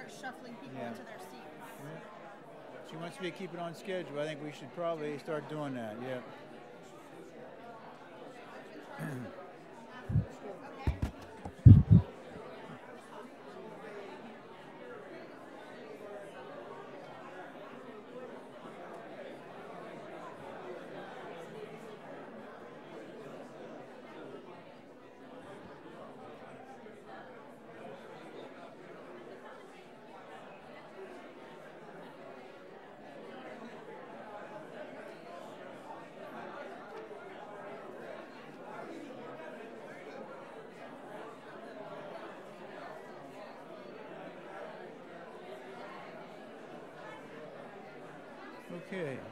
start shuffling people into their seats. Yeah. She wants me to keep it on schedule. I think we should probably start doing that. Yeah. Okay. Where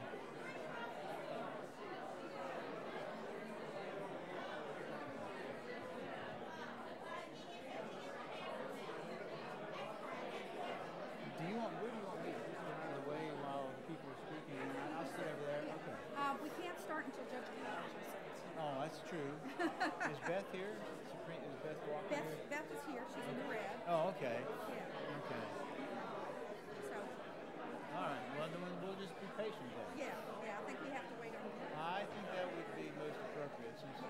do you want me? Just out of the way while people are speaking, and I'll sit over there. Okay. We can't start until Judge Coulage is set. Oh, that's true. Is Beth here? Is Beth walking here? Beth is here. She's in the red. Oh, okay. Yeah. Okay. So. All right. Well, then we'll just be patient then. Yeah. I think we have to wait on her. I think that would be most appropriate since.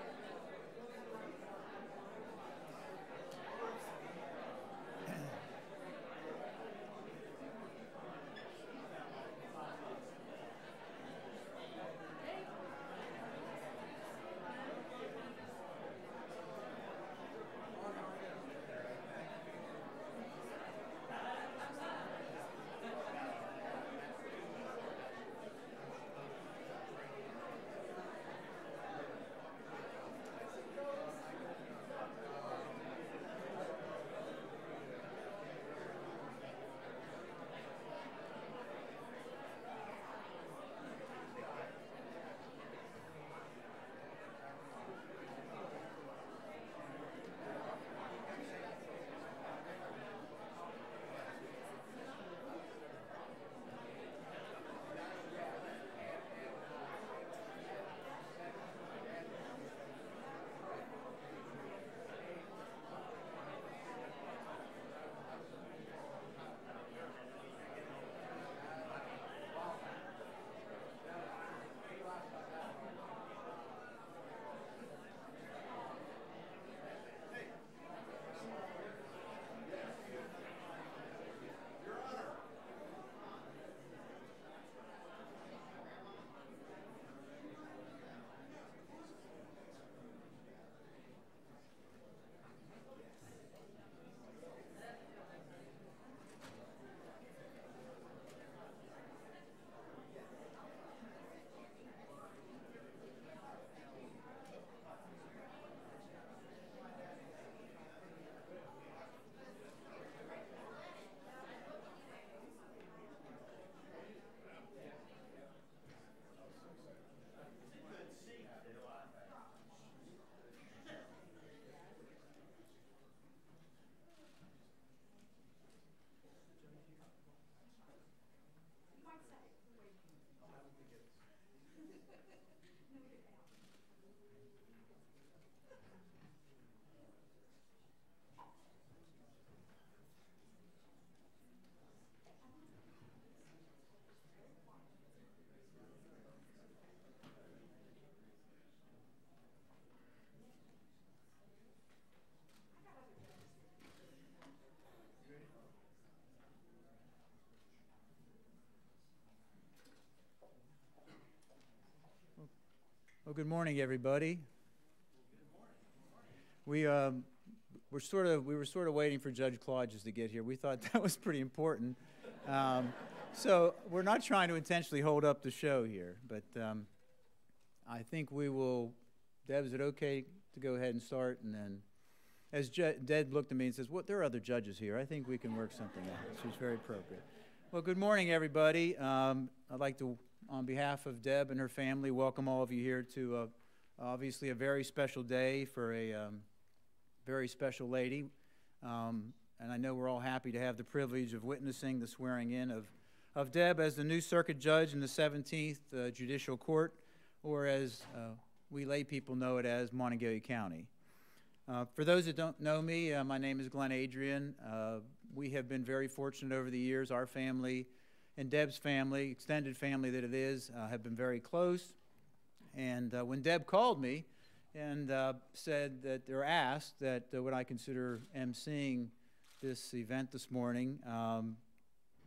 Well, good morning, everybody. We were sort of waiting for Judge Claudius to get here. We thought that was pretty important. So we're not trying to intentionally hold up the show here, but I think we will. Deb, is it okay to go ahead and start? And then, as Deb looked at me and says, "What? There are other judges here. I think we can work something out." She's very appropriate. Well, good morning, everybody. I'd like to, on behalf of Deb and her family, welcome all of you here to obviously a very special day for a very special lady. And I know we're all happy to have the privilege of witnessing the swearing in of Deb as the new circuit judge in the 17th Judicial Court, or as we lay people know it as, Montague County. For those that don't know me, my name is Glenn Adrian. We have been very fortunate over the years. Our family and Deb's family, extended family that it is, have been very close. And when Deb called me and said that, or asked that would I consider emceeing this event this morning,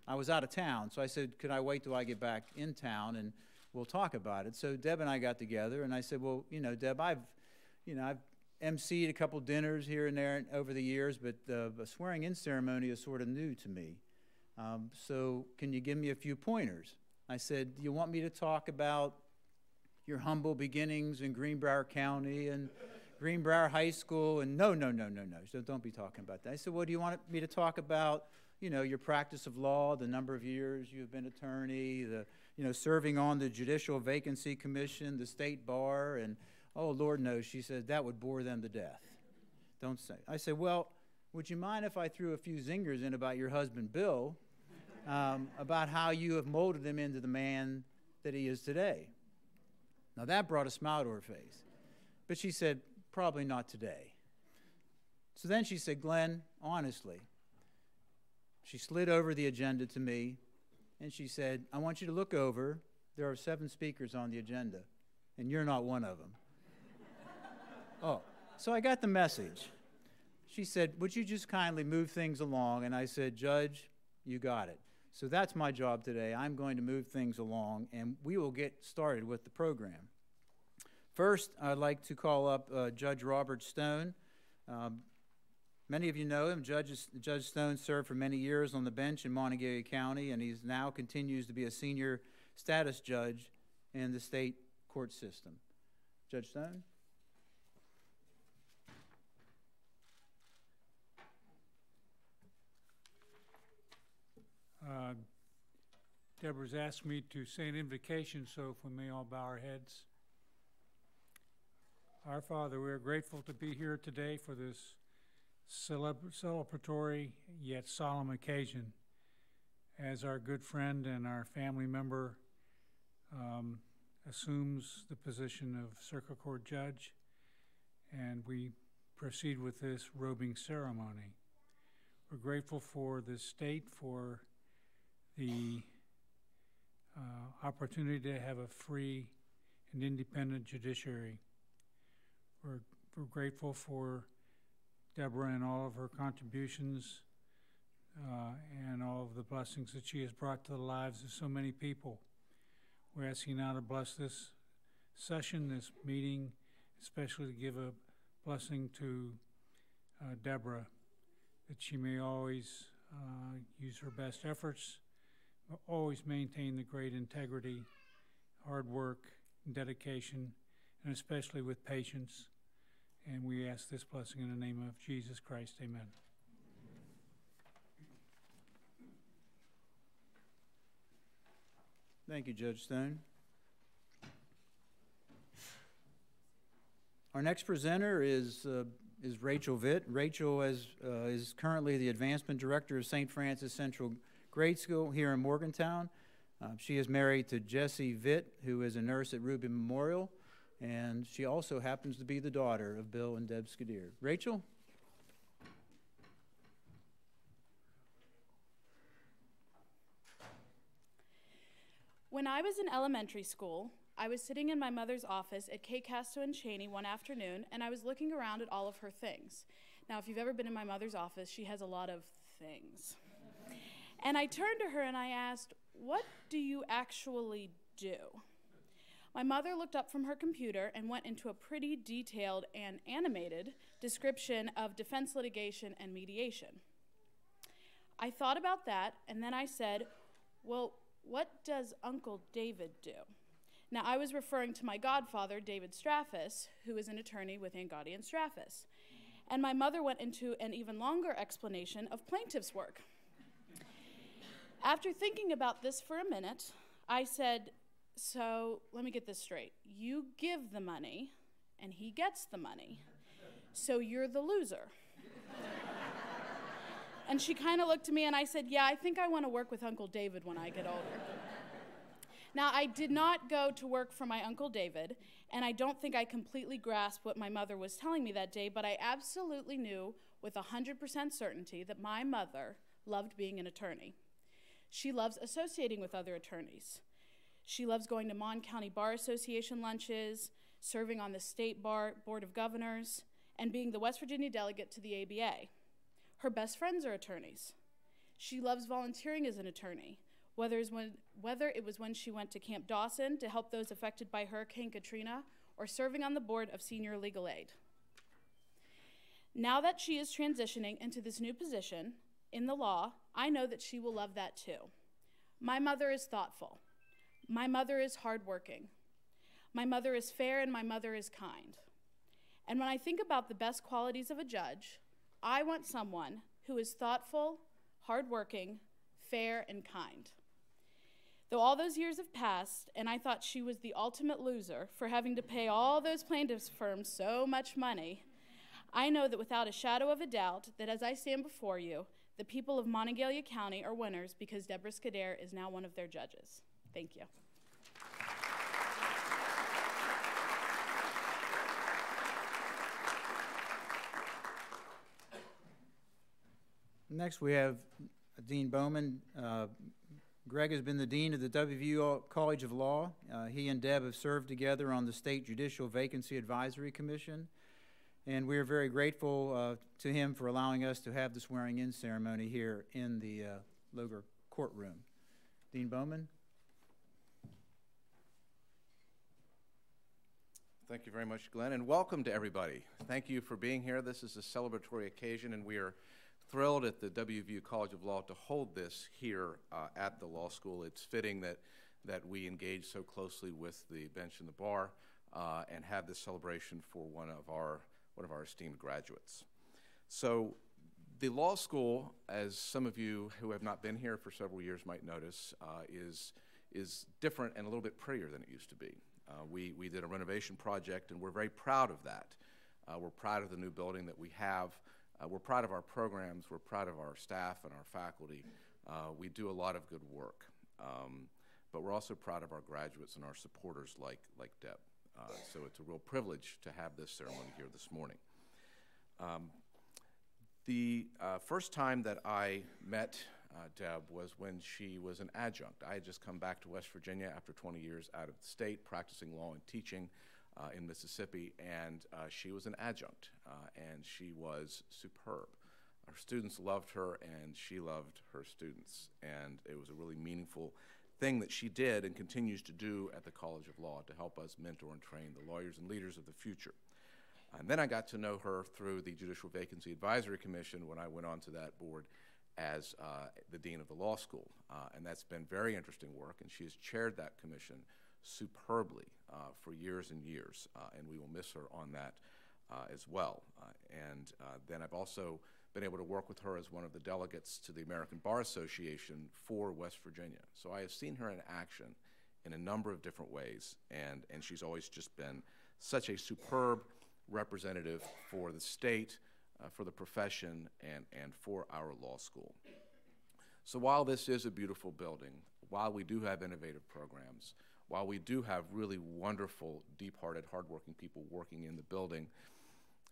I was out of town. So I said, could I wait till I get back in town and we'll talk about it. So Deb and I got together, and I said, well, Deb, I've emceed a couple dinners here and there over the years, but the swearing-in ceremony is sort of new to me. So can you give me a few pointers? I said, do you want me to talk about your humble beginnings in Greenbrier County and Greenbrier High School? And no. So don't be talking about that. I said, well, do you want me to talk about, your practice of law, the number of years you've been attorney, serving on the Judicial Vacancy Commission, the State Bar, and oh, Lord knows, she said, that would bore them to death. Don't say. I said, well, would you mind if I threw a few zingers in about your husband, Bill, about how you have molded him into the man that he is today? Now, that brought a smile to her face. But she said, probably not today. So then she said, Glenn, honestly, she slid over the agenda to me, and she said, I want you to look over. There are 7 speakers on the agenda, and you're not one of them. Oh, so I got the message. She said, would you just kindly move things along? And I said, Judge, you got it. So that's my job today. I'm going to move things along, and we will get started with the program. First, I'd like to call up Judge Robert Stone. Many of you know him. Judge Stone served for many years on the bench in Montague County, and he now continues to be a senior status judge in the state court system. Judge Stone? Deborah's asked me to say an invocation, so if we may all bow our heads. Our Father, we are grateful to be here today for this celebratory yet solemn occasion as our good friend and our family member assumes the position of Circuit Court Judge, and we proceed with this robing ceremony. We're grateful for the state for the opportunity to have a free and independent judiciary. We're grateful for Deborah and all of her contributions and all of the blessings that she has brought to the lives of so many people. We're asking now to bless this session, this meeting, especially to give a blessing to Deborah, that she may always use her best efforts, always maintain the great integrity, hard work, and dedication, and especially with patience. And we ask this blessing in the name of Jesus Christ. Amen. Thank you, Judge Stone. Our next presenter is Rachel Vitt. Rachel is currently the Advancement Director of St. Francis Central Grade School here in Morgantown. She is married to Jesse Vitt, who is a nurse at Ruby Memorial, and she also happens to be the daughter of Bill and Deb Scudiere. Rachel? When I was in elementary school, I was sitting in my mother's office at Kate Casto and Cheney one afternoon, and I was looking around at all of her things. Now, if you've ever been in my mother's office, she has a lot of things. And I turned to her and I asked, what do you actually do? My mother looked up from her computer and went into a pretty detailed and animated description of defense litigation and mediation. I thought about that, and then I said, well, what does Uncle David do? Now, I was referring to my godfather, David Straffus, who is an attorney with Angotti and Straffus. And my mother went into an even longer explanation of plaintiff's work. After thinking about this for a minute, I said, so let me get this straight. You give the money, and he gets the money. So you're the loser. And she kind of looked at me, and I said, yeah, I think I want to work with Uncle David when I get older. Now, I did not go to work for my Uncle David, and I don't think I completely grasped what my mother was telling me that day, but I absolutely knew with 100% certainty that my mother loved being an attorney. She loves associating with other attorneys. She loves going to Mon County Bar Association lunches, serving on the State Board of Governors, and being the West Virginia delegate to the ABA. Her best friends are attorneys. She loves volunteering as an attorney, whether it was when she went to Camp Dawson to help those affected by Hurricane Katrina, or serving on the board of Senior Legal Aid. Now that she is transitioning into this new position in the law, I know that she will love that too. My mother is thoughtful. My mother is hardworking. My mother is fair, and my mother is kind. And when I think about the best qualities of a judge, I want someone who is thoughtful, hardworking, fair, and kind. Though all those years have passed, and I thought she was the ultimate loser for having to pay all those plaintiffs' firms so much money, I know that without a shadow of a doubt that as I stand before you, the people of Monongalia County are winners because Debra Scudiere is now one of their judges. Thank you. Next, we have Dean Bowman. Greg has been the dean of the WVU College of Law. He and Deb have served together on the State Judicial Vacancy Advisory Commission, and we are very grateful to him for allowing us to have the swearing-in ceremony here in the Lugar Courtroom. Dean Bowman. Thank you very much, Glenn, and welcome to everybody. Thank you for being here. This is a celebratory occasion, and we are thrilled at the WVU College of Law to hold this here at the law school. It's fitting that we engage so closely with the bench and the bar and have this celebration for one of our esteemed graduates. So the law school, as some of you who have not been here for several years might notice, is different and a little bit prettier than it used to be. We did a renovation project, and we're very proud of that. We're proud of the new building that we have. We're proud of our programs. We're proud of our staff and our faculty. We do a lot of good work. But we're also proud of our graduates and our supporters like Deb. So it's a real privilege to have this ceremony here this morning. The first time that I met Deb was when she was an adjunct. I had just come back to West Virginia after 20 years out of the state, practicing law and teaching in Mississippi, and she was an adjunct, and she was superb. Our students loved her, and she loved her students, and it was a really meaningful thing that she did and continues to do at the College of Law to help us mentor and train the lawyers and leaders of the future. And then I got to know her through the Judicial Vacancy Advisory Commission when I went on to that board as the dean of the law school, and that's been very interesting work, and she has chaired that commission superbly for years and years, and we will miss her on that as well. And then I've also been able to work with her as one of the delegates to the American Bar Association for West Virginia. So I have seen her in action in a number of different ways, and she's always just been such a superb representative for the state, for the profession, and for our law school. So while this is a beautiful building, while we do have innovative programs, while we do have really wonderful, deep-hearted, hardworking people working in the building,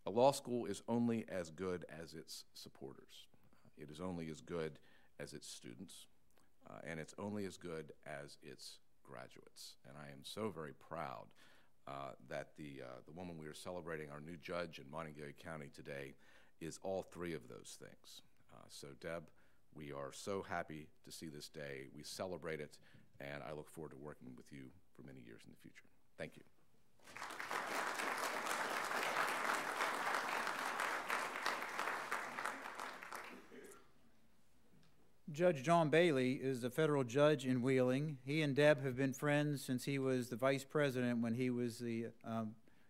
a law school is only as good as its supporters. It is only as good as its students, and it's only as good as its graduates. And I am so very proud that the woman we are celebrating, our new judge in Monongalia County today, is all three of those things. So Deb, we are so happy to see this day. We celebrate it, and I look forward to working with you for many years in the future. Thank you. Judge John Bailey is a federal judge in Wheeling. He and Deb have been friends since he was the vice president when he was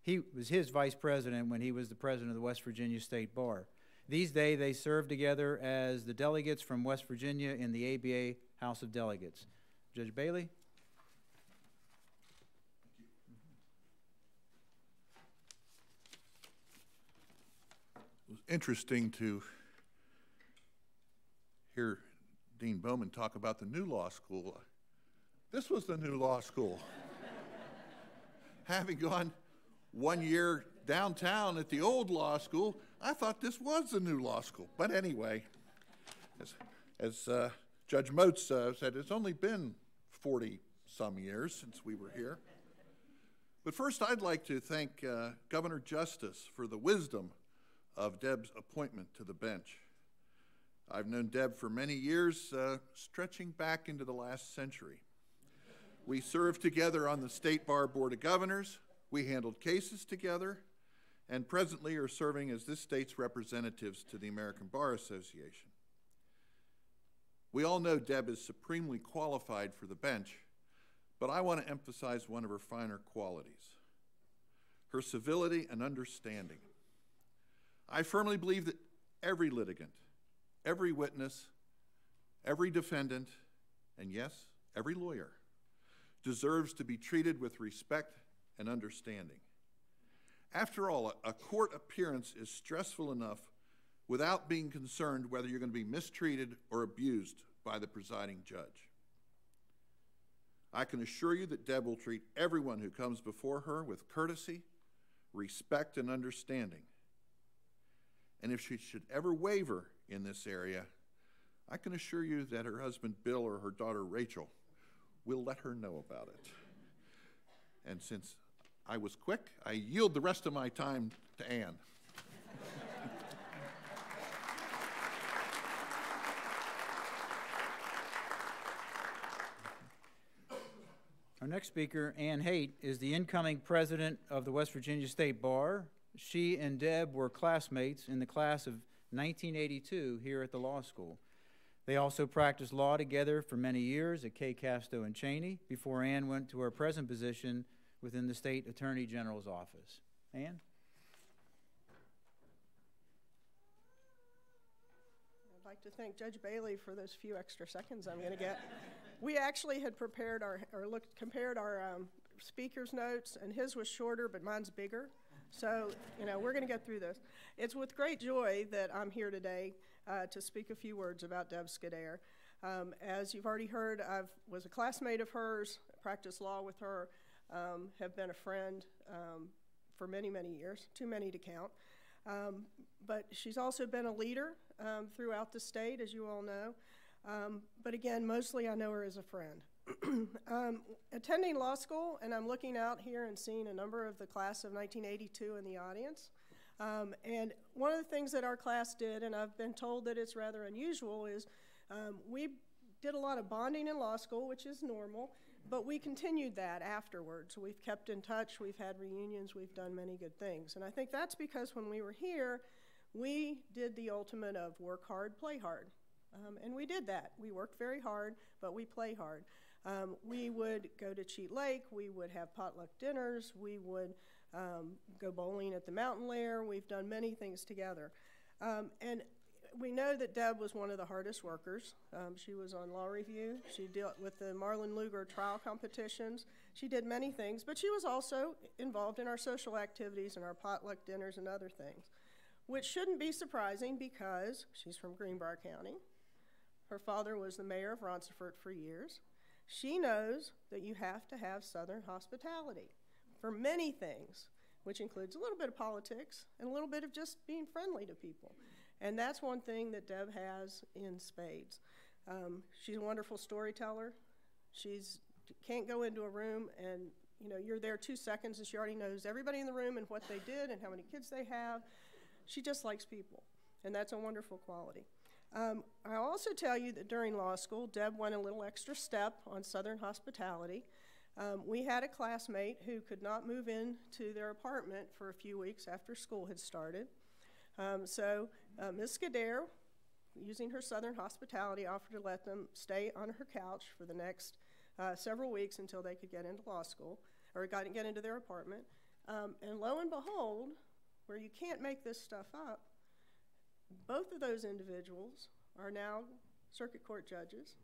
his vice president when he was the president of the West Virginia State Bar. These days, they serve together as the delegates from West Virginia in the ABA House of Delegates. Judge Bailey. It was interesting to hear Dean Bowman talk about the new law school. This was the new law school. Having gone 1 year downtown at the old law school, I thought this was the new law school. But anyway, As Judge Moats said, it's only been 40-some years since we were here. But first, I'd like to thank Governor Justice for the wisdom of Deb's appointment to the bench. I've known Deb for many years, stretching back into the last century. We served together on the State Bar Board of Governors, we handled cases together, and presently are serving as this state's representatives to the American Bar Association. We all know Deb is supremely qualified for the bench, but I want to emphasize one of her finer qualities: her civility and understanding. I firmly believe that every litigant, every witness, every defendant, and yes, every lawyer, deserves to be treated with respect and understanding. After all, a court appearance is stressful enough without being concerned whether you're going to be mistreated or abused by the presiding judge. I can assure you that Deb will treat everyone who comes before her with courtesy, respect, and understanding. And if she should ever waver in this area, I can assure you that her husband Bill or her daughter Rachel will let her know about it. And since I was quick, I yield the rest of my time to Ann. Our next speaker, Ann Haight, is the incoming president of the West Virginia State Bar. She and Deb were classmates in the class of 1982 here at the law school. They also practiced law together for many years at K. Casto and Cheney before Ann went to her present position within the State Attorney General's office. Ann? I'd like to thank Judge Bailey for those few extra seconds I'm going to get. We actually had prepared compared our speaker's notes, and his was shorter, but mine's bigger. So, we're going to get through this. It's with great joy that I'm here today to speak a few words about Deb Scudiere. As you've already heard, I was a classmate of hers, practiced law with her, have been a friend for many, many years, too many to count. But she's also been a leader throughout the state, as you all know. But again, mostly I know her as a friend. Attending law school, and I'm looking out here and seeing a number of the class of 1982 in the audience. And one of the things that our class did, and I've been told that it's rather unusual, is we did a lot of bonding in law school, which is normal, but we continued that afterwards. We've kept in touch, we've had reunions, we've done many good things. And I think that's because when we were here, we did the ultimate of work hard, play hard. And we did that. We worked very hard, but we play hard. We would go to Cheat Lake, we would have potluck dinners, we would go bowling at the Mountain Lair. We've done many things together. And we know that Deb was one of the hardest workers. She was on law review. She dealt with the Marlin Lugar trial competitions. She did many things, but she was also involved in our social activities and our potluck dinners and other things, which shouldn't be surprising because she's from Greenbrier County. Her father was the mayor of Ronceverte for years. She knows that you have to have Southern hospitality for many things, which includes a little bit of politics and a little bit of just being friendly to people. And that's one thing that Deb has in spades. She's a wonderful storyteller. Can't go into a room and you're there 2 seconds and she already knows everybody in the room and what they did and how many kids they have. She just likes people, and that's a wonderful quality. I'll also tell you that during law school, Deb went a little extra step on Southern hospitality. We had a classmate who could not move into their apartment for a few weeks after school had started. So Ms. Scudiere, using her Southern hospitality, offered to let them stay on her couch for the next several weeks until they could get into law school, or get into their apartment. And lo and behold, where you can't make this stuff up, both of those individuals are now circuit court judges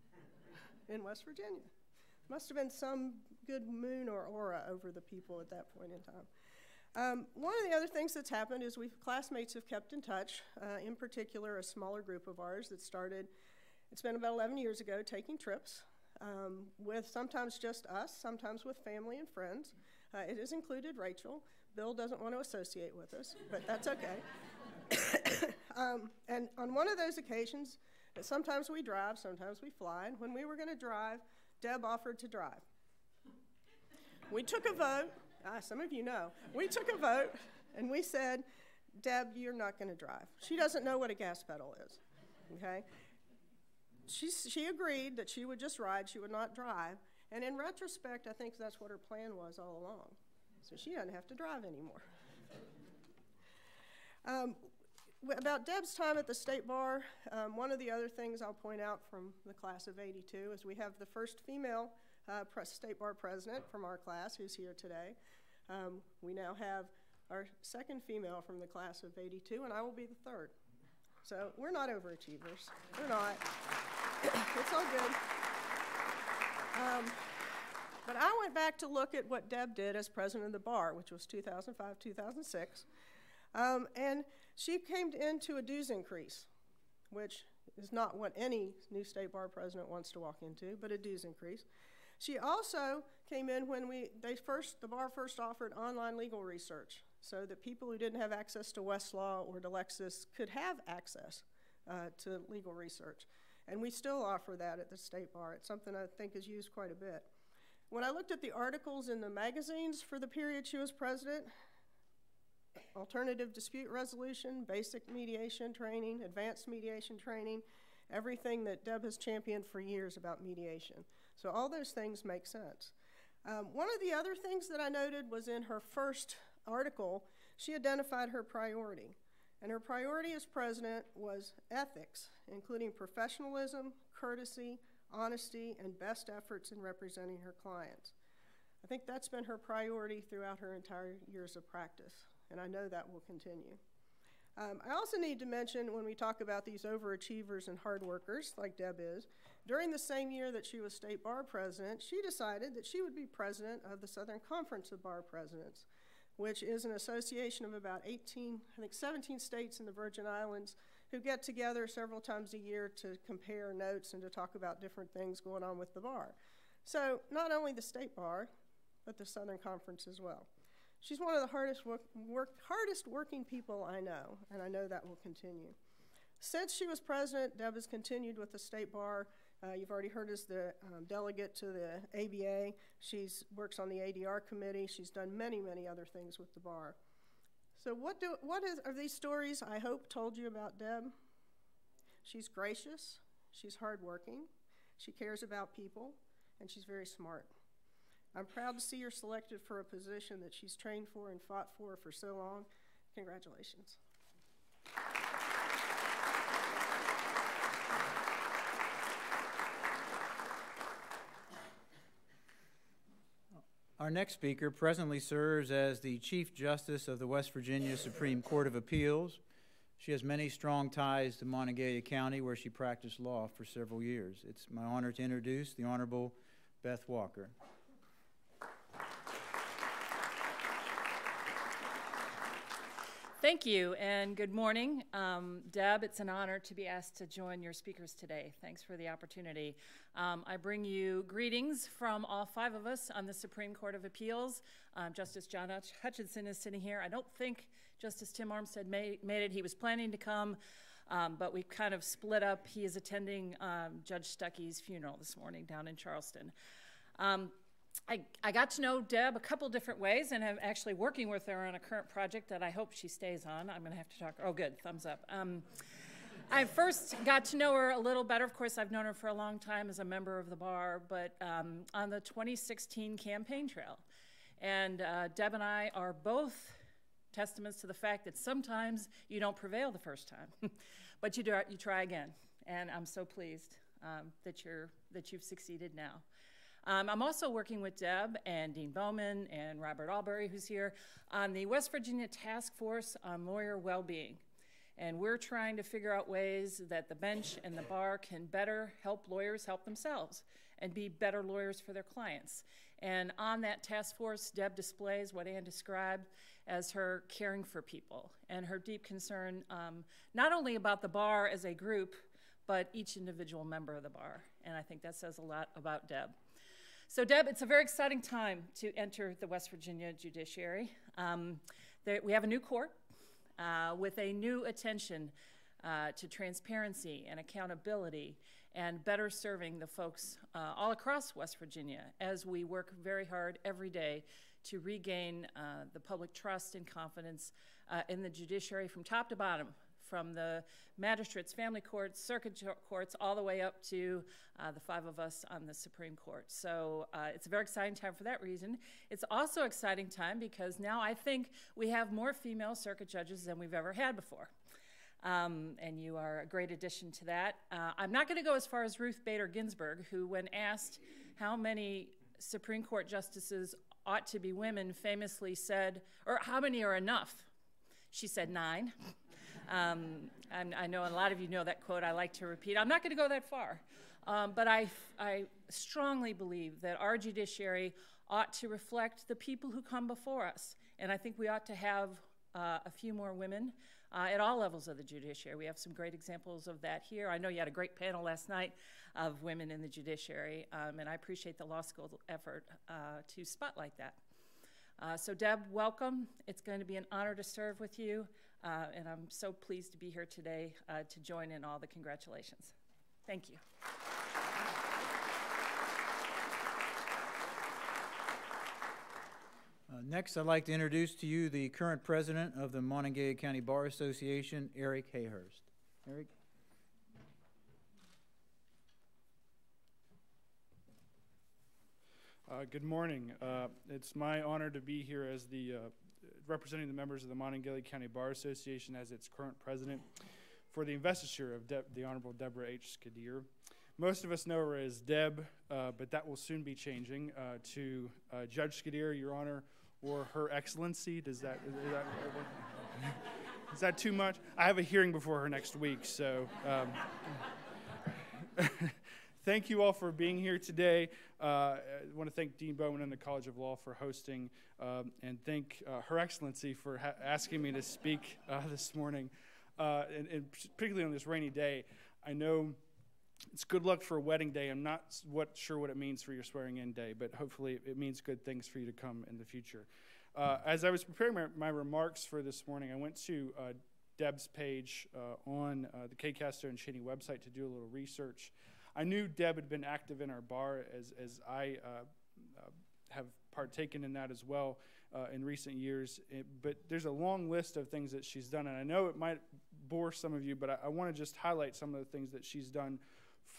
in West Virginia. Must have been some good moon or aura over the people at that point in time. One of the other things that's happened is classmates have kept in touch, in particular a smaller group of ours that started, it's been about 11 years ago, taking trips with sometimes just us, sometimes with family and friends. It has included Rachel. Bill doesn't want to associate with us, but that's okay. And on one of those occasions, But sometimes we drive, sometimes we fly. And when we were going to drive, Deb offered to drive. We took a vote. Some of you know. We took a vote, and we said, Deb, you're not going to drive. She doesn't know what a gas pedal is, okay? She agreed that she would just ride, she would not drive. And in retrospect, I think that's what her plan was all along. So she doesn't have to drive anymore. About Deb's time at the State Bar, one of the other things I'll point out from the class of '82 is we have the first female State Bar president from our class who's here today. We now have our second female from the class of '82, and I will be the third. So we're not overachievers. We're not. It's all good. But I went back to look at what Deb did as president of the bar, which was 2005, 2006. And she came into a dues increase, which is not what any new State Bar president wants to walk into, but a dues increase. She also came in when the bar first offered online legal research, so that people who didn't have access to Westlaw or to Lexis could have access to legal research. And we still offer that at the State Bar. It's something I think is used quite a bit. When I looked at the articles in the magazines for the period she was president, alternative dispute resolution, basic mediation training, advanced mediation training, everything that Deb has championed for years about mediation. So all those things make sense. One of the other things that I noted was in her first article, she identified her priority. And her priority as president was ethics, including professionalism, courtesy, honesty, and best efforts in representing her clients. I think that's been her priority throughout her entire years of practice, and I know that will continue. I also need to mention, when we talk about these overachievers and hard workers, like Deb is, during the same year that she was State Bar president, she decided that she would be president of the Southern Conference of Bar Presidents, which is an association of about 17 states in the Virgin Islands who get together several times a year to compare notes and to talk about different things going on with the bar. So not only the State Bar, but the Southern Conference as well. She's one of the hardest working people I know, and I know that will continue. Since she was president, Deb has continued with the State Bar. You've already heard as the delegate to the ABA. She works on the ADR committee. She's done many, many other things with the bar. So are these stories I hope told you about Deb? She's gracious, she's hardworking, she cares about people, and she's very smart. I'm proud to see her selected for a position that she's trained for and fought for so long. Congratulations. Our next speaker presently serves as the Chief Justice of the West Virginia Supreme Court of Appeals. She has many strong ties to Montague County, where she practiced law for several years. It's my honor to introduce the Honorable Beth Walker. Thank you, and good morning. Deb, it's an honor to be asked to join your speakers today. Thanks for the opportunity. I bring you greetings from all five of us on the Supreme Court of Appeals. Justice John Hutchinson is sitting here. I don't think Justice Tim Armstead made it. He was planning to come, but we kind of split up. He is attending Judge Stuckey's funeral this morning down in Charleston. I got to know Deb a couple different ways, and I'm actually working with her on a current project that I hope she stays on. I'm going to have to talk. Oh, good. Thumbs up. I first got to know her a little better. Of course, I've known her for a long time as a member of the bar, but on the 2016 campaign trail. And Deb and I are both testaments to the fact that sometimes you don't prevail the first time, but you try again. And I'm so pleased that you've succeeded now. I'm also working with Deb and Dean Bowman and Robert Albury, who's here, on the West Virginia Task Force on Lawyer Wellbeing. And we're trying to figure out ways that the bench and the bar can better help lawyers help themselves and be better lawyers for their clients. And on that task force, Deb displays what Ann described as her caring for people and her deep concern not only about the bar as a group, but each individual member of the bar. And I think that says a lot about Deb. So Deb, it's a very exciting time to enter the West Virginia judiciary. We have a new court with a new attention to transparency and accountability and better serving the folks all across West Virginia as we work very hard every day to regain the public trust and confidence in the judiciary from top to bottom, from the magistrates, family courts, circuit courts, all the way up to the five of us on the Supreme Court. So it's a very exciting time for that reason. It's also an exciting time because now I think we have more female circuit judges than we've ever had before. And you are a great addition to that. I'm not going to go as far as Ruth Bader Ginsburg, who, when asked how many Supreme Court justices ought to be women, famously said, or how many are enough? She said 9. I know a lot of you know that quote. I like to repeat. I'm not going to go that far. But I strongly believe that our judiciary ought to reflect the people who come before us. And I think we ought to have a few more women at all levels of the judiciary. We have some great examples of that here. I know you had a great panel last night of women in the judiciary, and I appreciate the law school effort to spotlight that. So Deb, welcome. It's going to be an honor to serve with you, and I'm so pleased to be here today to join in all the congratulations. Thank you. Next, I'd like to introduce to you the current president of the Monongalia County Bar Association, Eric Hayhurst. Eric? Good morning. It's my honor to be here as the representing the members of the Monongalia County Bar Association as its current president for the investiture of the Honorable Debra H. Scudiere. Most of us know her as Deb, but that will soon be changing to Judge Scudiere, Your Honor, or Her Excellency. Is that too much? I have a hearing before her next week, so thank you all for being here today. I want to thank Dean Bowman and the College of Law for hosting, and thank Her Excellency for asking me to speak this morning, and particularly on this rainy day. I know it's good luck for a wedding day. I'm not sure what it means for your swearing-in day, but hopefully it means good things for you to come in the future. As I was preparing my remarks for this morning, I went to Deb's page on the K-Casto and Cheney website to do a little research. I knew Deb had been active in our bar as I have partaken in that as well in recent years. But there's a long list of things that she's done, and I know it might bore some of you, but I want to just highlight some of the things that she's done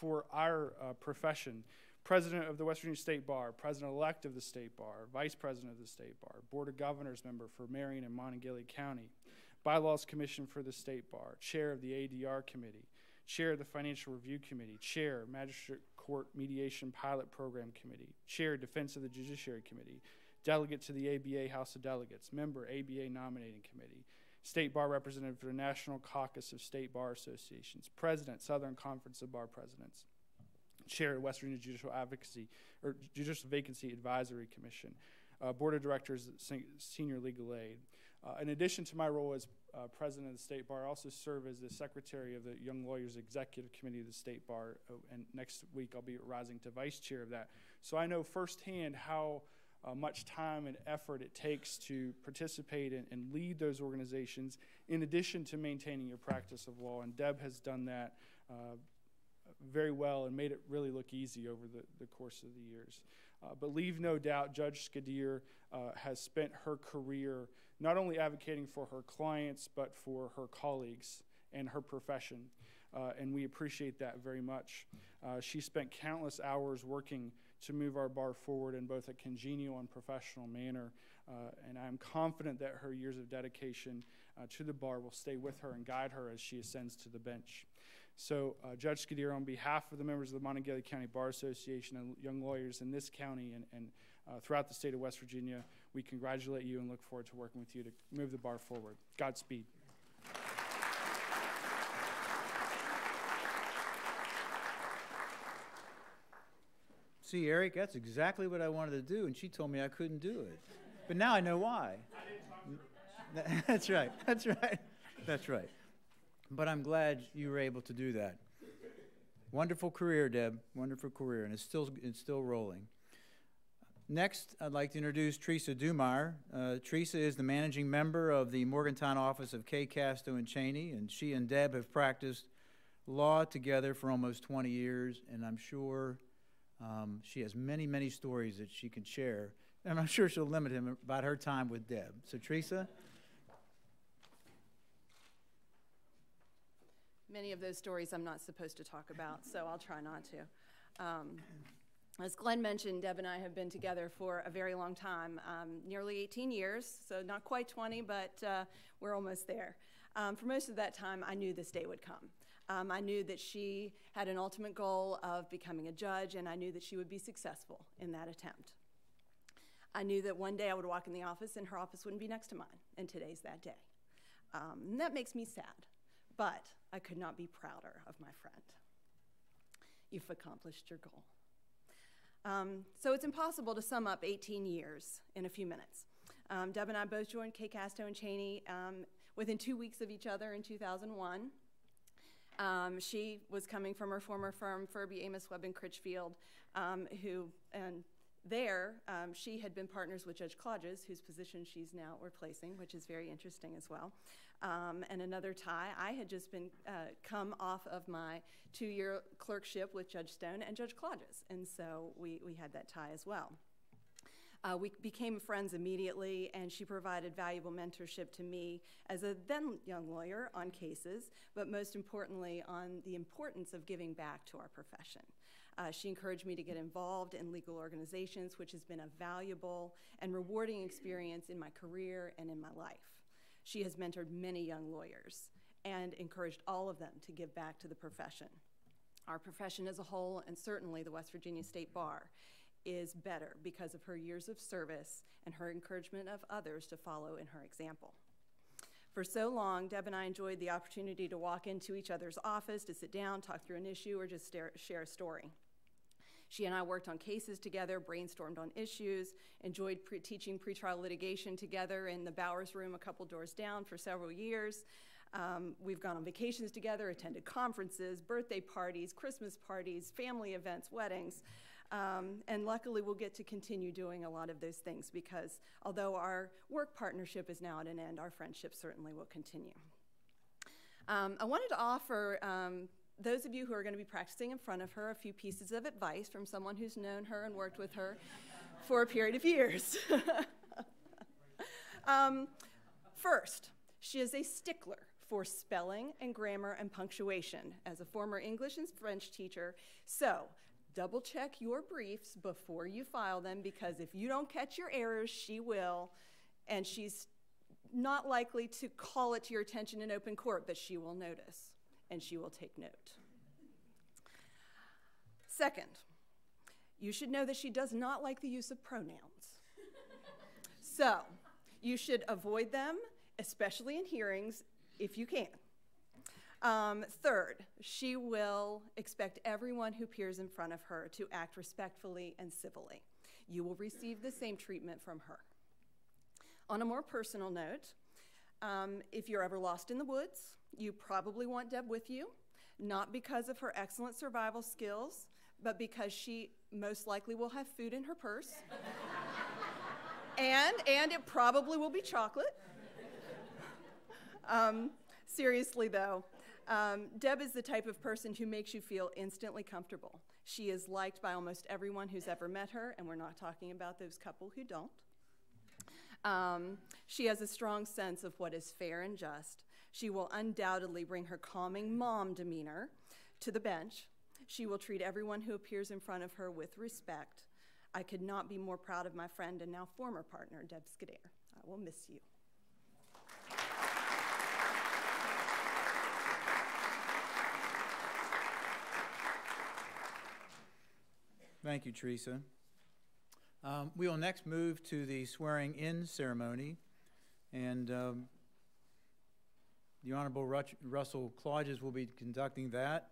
for our profession. President of the West Virginia State Bar, President-elect of the State Bar, Vice President of the State Bar, Board of Governors member for Marion and Monongalia County, Bylaws Commission for the State Bar, Chair of the ADR Committee, Chair of the Financial Review Committee, Chair, Magistrate Court Mediation Pilot Program Committee, Chair, Defense of the Judiciary Committee, Delegate to the ABA House of Delegates, Member, ABA Nominating Committee, State Bar Representative for the National Caucus of State Bar Associations, President, Southern Conference of Bar Presidents, Chair of West Virginia Judicial Advocacy or Judicial Vacancy Advisory Commission, Board of Directors, Senior Legal Aid. In addition to my role as President of the State Bar, I also serve as the Secretary of the Young Lawyers Executive Committee of the State Bar, and next week I'll be rising to Vice Chair of that. So I know firsthand how much time and effort it takes to participate and lead those organizations in addition to maintaining your practice of law. And Deb has done that very well and made it really look easy over the course of the years. But leave no doubt, Judge Scudiere has spent her career not only advocating for her clients, but for her colleagues and her profession. And we appreciate that very much. She spent countless hours working to move our bar forward in both a congenial and professional manner. And I'm confident that her years of dedication to the bar will stay with her and guide her as she ascends to the bench. So Judge Scudiere, on behalf of the members of the Monongalia County Bar Association and young lawyers in this county and throughout the state of West Virginia, we congratulate you and look forward to working with you to move the bar forward. Godspeed. See, Eric, that's exactly what I wanted to do, and she told me I couldn't do it. But now I know why. That's right. That's right. That's right. But I'm glad you were able to do that. Wonderful career, Deb. Wonderful career, and it's still rolling. Next, I'd like to introduce Teresa Dumar. Teresa is the managing member of the Morgantown office of Kay, Casto, and Cheney, and she and Deb have practiced law together for almost 20 years, and I'm sure she has many, many stories that she can share, and I'm sure she'll limit him about her time with Deb. So, Teresa? Many of those stories I'm not supposed to talk about, so I'll try not to. As Glenn mentioned, Deb and I have been together for a very long time, nearly 18 years, so not quite 20, but we're almost there. For most of that time, I knew this day would come. I knew that she had an ultimate goal of becoming a judge, and I knew that she would be successful in that attempt. I knew that one day I would walk in the office and her office wouldn't be next to mine, and today's that day. And that makes me sad, but I could not be prouder of my friend. You've accomplished your goal. So it's impossible to sum up 18 years in a few minutes. Deb and I both joined Kay, Casto, and Cheney within 2 weeks of each other in 2001. She was coming from her former firm, Furby, Amos, Webb, and Critchfield, she had been partners with Judge Clodges, whose position she's now replacing, which is very interesting as well. And another tie, I had just been come off of my 2-year clerkship with Judge Stone and Judge Clodges, and so we had that tie as well. We became friends immediately, and she provided valuable mentorship to me as a then young lawyer on cases, but most importantly on the importance of giving back to our profession. She encouraged me to get involved in legal organizations, which has been a valuable and rewarding experience in my career and in my life. She has mentored many young lawyers and encouraged all of them to give back to the profession. Our profession as a whole, and certainly the West Virginia State Bar, is better because of her years of service and her encouragement of others to follow in her example. For so long, Deb and I enjoyed the opportunity to walk into each other's office, to sit down, talk through an issue, or just share a story. She and I worked on cases together, brainstormed on issues, enjoyed teaching pretrial litigation together in the Bowers room a couple doors down for several years. We've gone on vacations together, attended conferences, birthday parties, Christmas parties, family events, weddings. And luckily, we'll get to continue doing a lot of those things because although our work partnership is now at an end, our friendship certainly will continue. I wanted to offer those of you who are going to be practicing in front of her a few pieces of advice from someone who's known her and worked with her for a period of years. First, she is a stickler for spelling and grammar and punctuation as a former English and French teacher. So double check your briefs before you file them, because if you don't catch your errors, she will, and she's not likely to call it to your attention in open court, but she will notice and she will take note. Second, you should know that she does not like the use of pronouns. So you should avoid them, especially in hearings, if you can. Third, she will expect everyone who appears in front of her to act respectfully and civilly. You will receive the same treatment from her. On a more personal note, if you're ever lost in the woods, you probably want Deb with you, not because of her excellent survival skills, but because she most likely will have food in her purse. and it probably will be chocolate. Seriously though, Deb is the type of person who makes you feel instantly comfortable. She is liked by almost everyone who's ever met her, and we're not talking about those couple who don't. She has a strong sense of what is fair and just. She will undoubtedly bring her calming mom demeanor to the bench. She will treat everyone who appears in front of her with respect. I could not be more proud of my friend and now former partner, Deb Scudiere. I will miss you. Thank you, Teresa. We will next move to the swearing-in ceremony, and the Honorable Russell Clodges will be conducting that.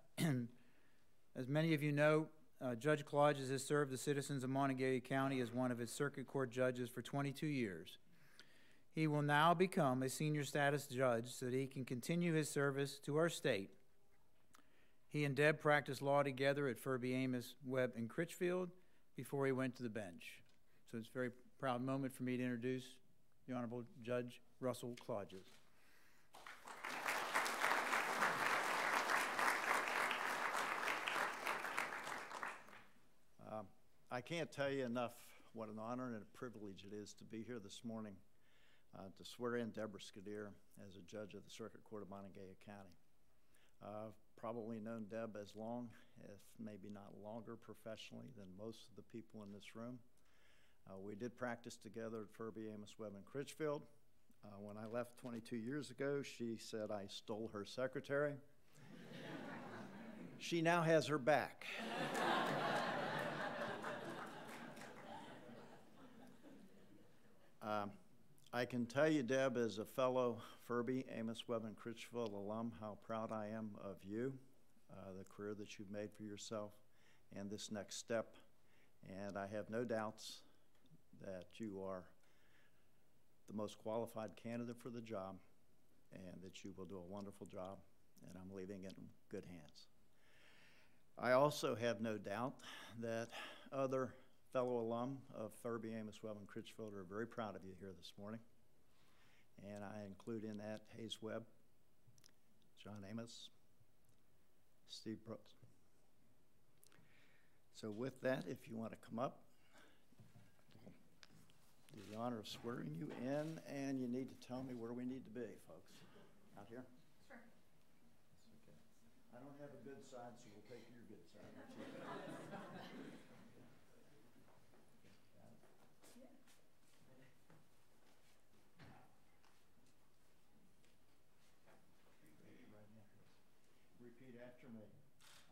As many of you know, Judge Clodges has served the citizens of Montague County as one of his circuit court judges for 22 years. He will now become a senior status judge so that he can continue his service to our state. He and Deb practiced law together at Furby, Amos, Webb, and Critchfield before he went to the bench. So it's a very proud moment for me to introduce the Honorable Judge Russell Clodges. I can't tell you enough what an honor and a privilege it is to be here this morning to swear in Debra Scudiere as a judge of the Circuit Court of Montague County. I've probably known Deb as long, if maybe not longer professionally, than most of the people in this room. We did practice together at Furby, Amos, Webb, and Critchfield. When I left 22 years ago, she said I stole her secretary. She now has her back. I can tell you, Deb, as a fellow Furby, Amos, Webb, and Critchfield alum, how proud I am of you, the career that you've made for yourself, and this next step. And I have no doubts that you are the most qualified candidate for the job and that you will do a wonderful job, and I'm leaving it in good hands. I also have no doubt that other fellow alum of Furby, Amos, Webb, and Critchfield are very proud of you here this morning. And I include in that Hayes Webb, John Amos, Steve Brooks. So with that, if you want to come up, do the honor of swearing you in, and you need to tell me where we need to be, folks. Out here? Sure. That's okay. I don't have a good side, so we'll take your good side. Repeat after me.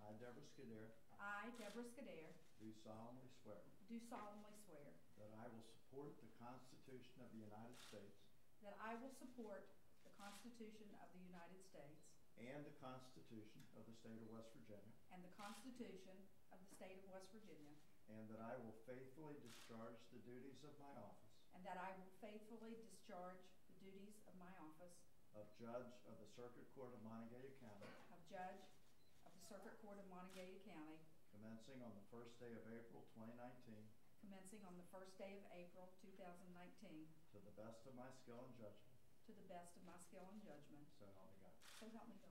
I, Debra Scudiere, I, Debra Scudiere, do solemnly swear do solemnly swear that I will support the Constitution of the United States that I will support the Constitution of the United States and the Constitution of the State of West Virginia, and the Constitution of the State of West Virginia, and that I will faithfully discharge the duties of my office and that I will faithfully discharge the duties of my office of Judge of the Circuit Court of Montague County, of Judge of the Circuit Court of Montague County, commencing on the first day of April 2019, commencing on the first day of April 2019, to the best of my skill and judgment. to the best of my skill and judgment. So help me God. So help me God.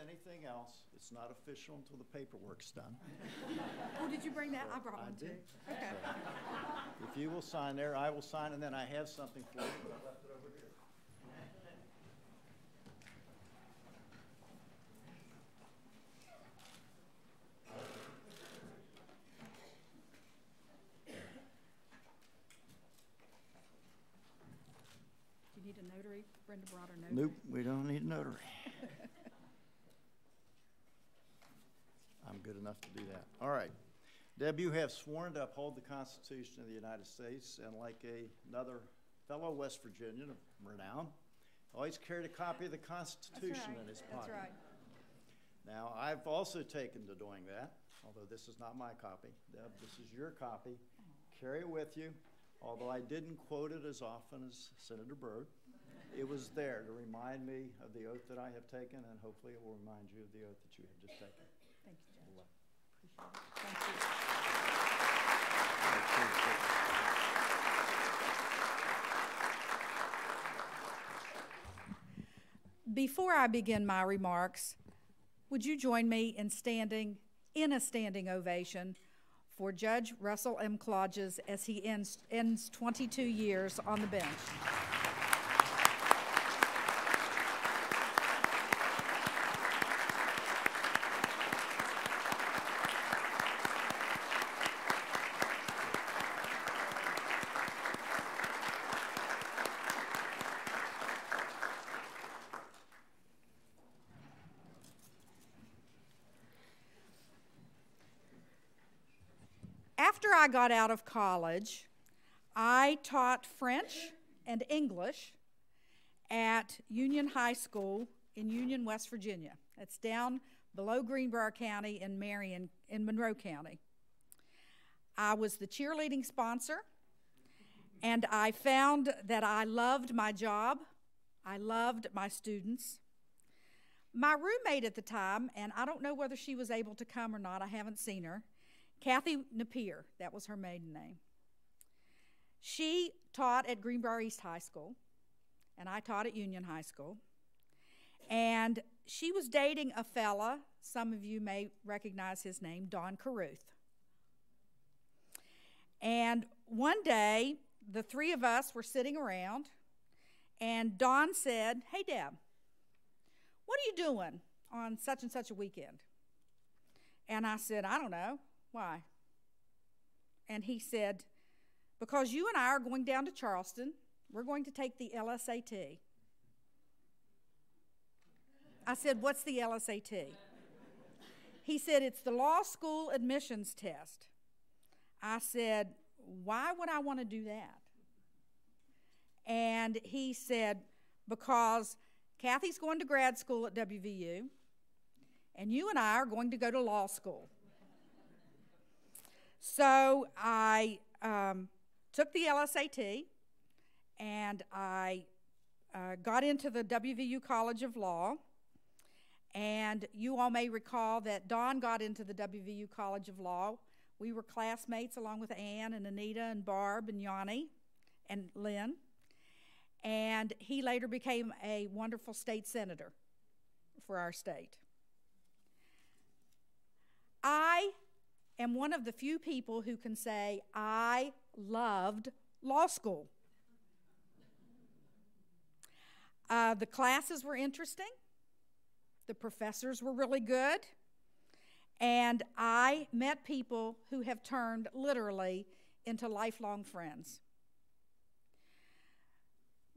Anything else, it's not official until the paperwork's done. Oh, did you bring that? So I brought one too. did. Okay. So if you will sign there, I will sign, and then I have something for you. I left it over here. Do you need a notary? Brenda brought her notary. Nope, we don't need a notary. I'm good enough to do that. All right. Deb, you have sworn to uphold the Constitution of the United States, and like another fellow West Virginian of renown, always carried a copy of the Constitution in his pocket. That's right. Now, I've also taken to doing that, although this is not my copy. Deb, this is your copy. Carry it with you. Although I didn't quote it as often as Senator Byrd, it was there to remind me of the oath that I have taken, and hopefully it will remind you of the oath that you have just taken. Thank you, Judge. Well, Appreciate it. Thank you. Before I begin my remarks, would you join me in a standing ovation for Judge Russell M. Clodges as he ends 22 years on the bench. After I got out of college, I taught French and English at Union High School in Union, West Virginia. It's down below Greenbrier County in Monroe County. I was the cheerleading sponsor, and I found that I loved my job. I loved my students. My roommate at the time, and I don't know whether she was able to come or not, I haven't seen her, Kathy Napier, that was her maiden name. She taught at Greenbrier East High School, and I taught at Union High School. And she was dating a fella, some of you may recognize his name, Don Caruth. And one day, the three of us were sitting around, and Don said, "Hey, Deb, what are you doing on such and such a weekend?" And I said, "I don't know. Why?" And he said, "Because you and I are going down to Charleston. We're going to take the LSAT." I said, "What's the LSAT?" He said, "It's the law school admissions test." I said, "Why would I want to do that?" And he said, "Because Kathy's going to grad school at WVU, and you and I are going to go to law school." So I took the LSAT, and I got into the WVU College of Law. And you all may recall that Don got into the WVU College of Law. We were classmates along with Ann and Anita and Barb and Yanni and Lynn. And he later became a wonderful state senator for our state. I am one of the few people who can say I loved law school. The classes were interesting. The professors were really good. And I met people who have turned literally into lifelong friends.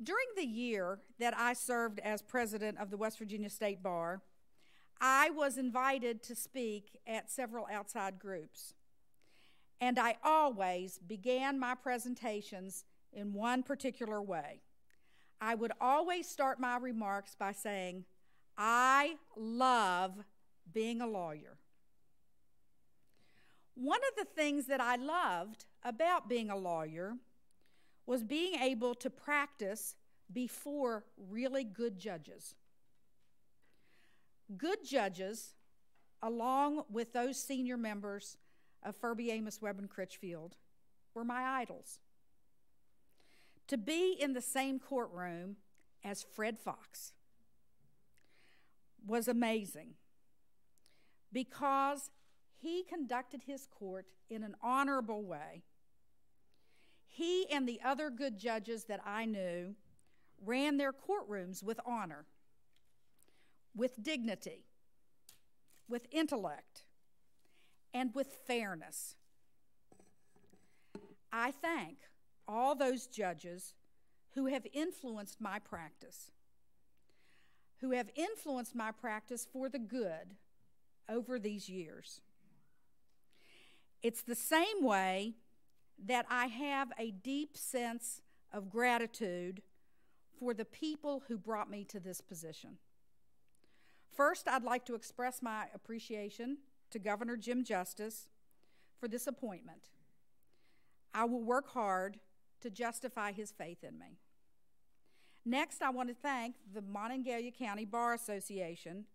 During the year that I served as president of the West Virginia State Bar, I was invited to speak at several outside groups. And I always began my presentations in one particular way. I would always start my remarks by saying, "I love being a lawyer." One of the things that I loved about being a lawyer was being able to practice before really good judges. Good judges, along with those senior members of Furby, Amos, Webb, and Critchfield, were my idols. To be in the same courtroom as Fred Fox was amazing because he conducted his court in an honorable way. He and the other good judges that I knew ran their courtrooms with honor, with dignity, with intellect, and with fairness. I thank all those judges who have influenced my practice, for the good over these years. It's the same way that I have a deep sense of gratitude for the people who brought me to this position. First, I'd like to express my appreciation to Governor Jim Justice for this appointment. I will work hard to justify his faith in me. Next, I want to thank the Monongalia County Bar Association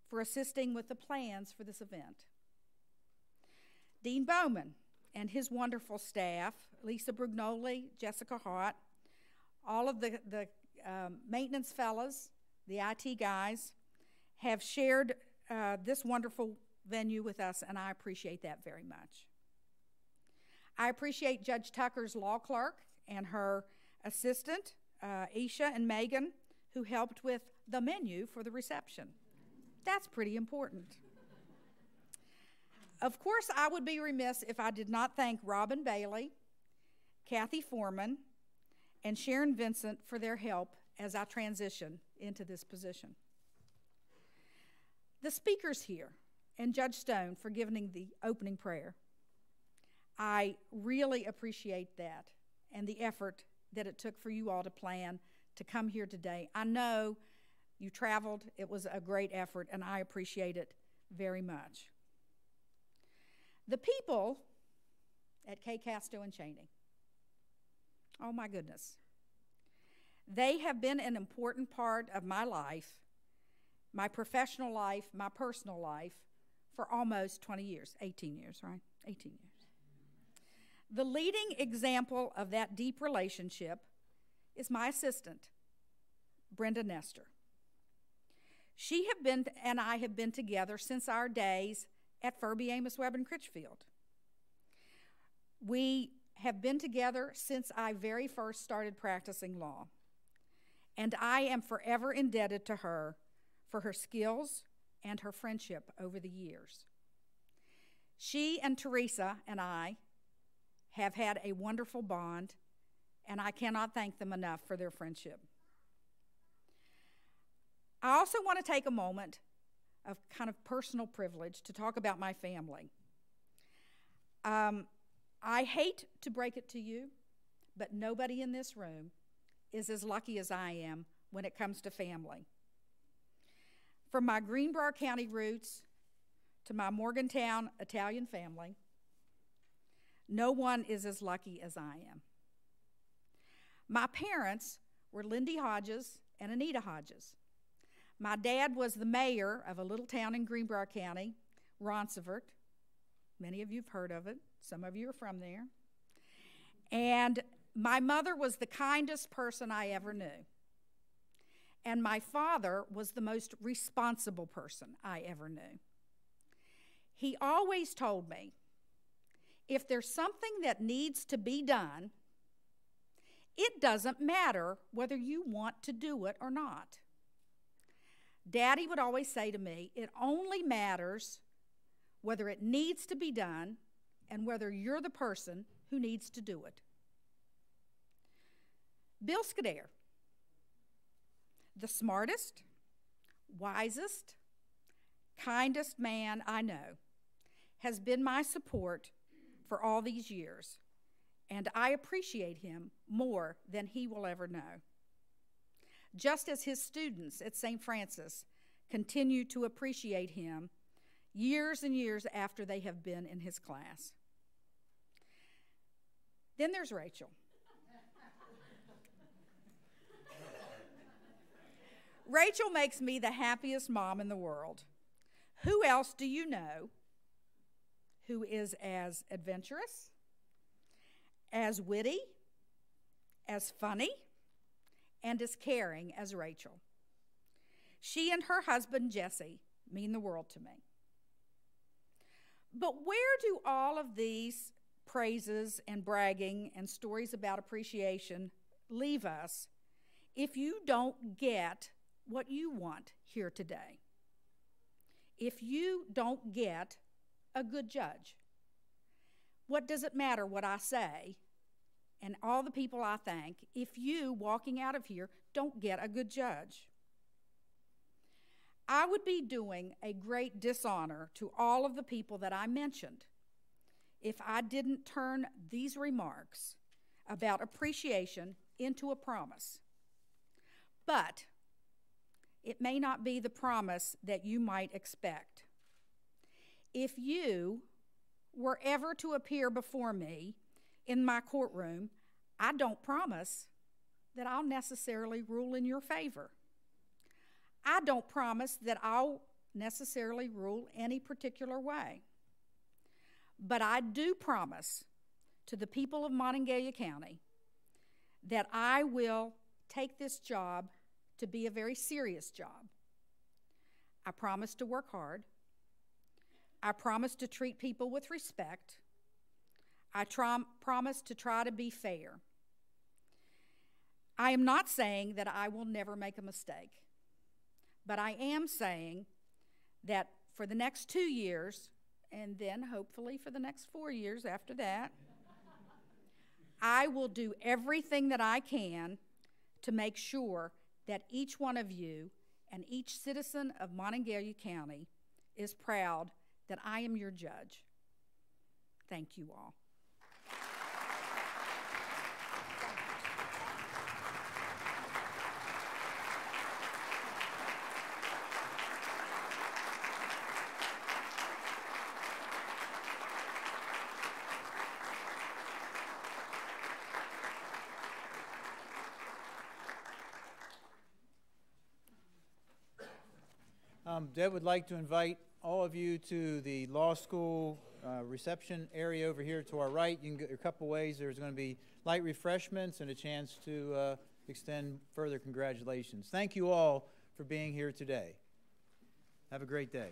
for assisting with the plans for this event. Dean Bowman and his wonderful staff, Lisa Brugnoli, Jessica Hott, all of the maintenance fellas, the IT guys, have shared this wonderful venue with us, and I appreciate that very much. I appreciate Judge Tucker's law clerk and her assistant, Isha and Megan, who helped with the menu for the reception. That's pretty important. Of course, I would be remiss if I did not thank Robin Bailey, Kathy Foreman, and Sharon Vincent for their help as I transition into this position. The speakers here and Judge Stone for giving the opening prayer. I really appreciate that and the effort that it took for you all to plan to come here today. I know you traveled. It was a great effort, and I appreciate it very much. The people at K. Casto and Cheney, oh my goodness. They have been an important part of my life, my professional life, my personal life, for almost 20 years, 18 years, right? 18 years. The leading example of that deep relationship is my assistant, Brenda Nestor. She and I have been together since our days at Furby, Amos, Webb, and Critchfield. We have been together since I very first started practicing law, and I am forever indebted to her for her skills and her friendship over the years. She and Teresa and I have had a wonderful bond, and I cannot thank them enough for their friendship. I also want to take a moment of kind of personal privilege to talk about my family. I hate to break it to you, but nobody in this room is as lucky as I am when it comes to family. From my Greenbrier County roots to my Morgantown Italian family, no one is as lucky as I am. My parents were Lindy Hodges and Anita Hodges. My dad was the mayor of a little town in Greenbrier County, Roncevert. Many of you have heard of it. Some of you are from there. And my mother was the kindest person I ever knew. And my father was the most responsible person I ever knew. He always told me, if there's something that needs to be done, it doesn't matter whether you want to do it or not. Daddy would always say to me, it only matters whether it needs to be done and whether you're the person who needs to do it. Bill Scudiere, the smartest, wisest, kindest man I know, has been my support for all these years, and I appreciate him more than he will ever know. Just as his students at St. Francis continue to appreciate him years and years after they have been in his class. Then there's Rachel. Rachel makes me the happiest mom in the world. Who else do you know who is as adventurous, as witty, as funny, and as caring as Rachel? She and her husband, Jesse, mean the world to me. But where do all of these praises and bragging and stories about appreciation leave us if you don't get what you want here today? If you don't get a good judge? What does it matter what I say and all the people I thank if you, walking out of here, don't get a good judge? I would be doing a great dishonor to all of the people that I mentioned if I didn't turn these remarks about appreciation into a promise. But it may not be the promise that you might expect. If you were ever to appear before me in my courtroom, I don't promise that I'll necessarily rule in your favor. I don't promise that I'll necessarily rule any particular way. But I do promise to the people of Monongalia County that I will take this job to be a very serious job. I promise to work hard. I promise to treat people with respect. I promise to try to be fair. I am not saying that I will never make a mistake, but I am saying that for the next 2 years, and then hopefully for the next 4 years after that, I will do everything that I can to make sure that each one of you and each citizen of Monongalia County is proud that I am your judge. Thank you all. Deb would like to invite all of you to the law school reception area over here to our right. You can go a couple ways. There's going to be light refreshments and a chance to extend further congratulations. Thank you all for being here today. Have a great day.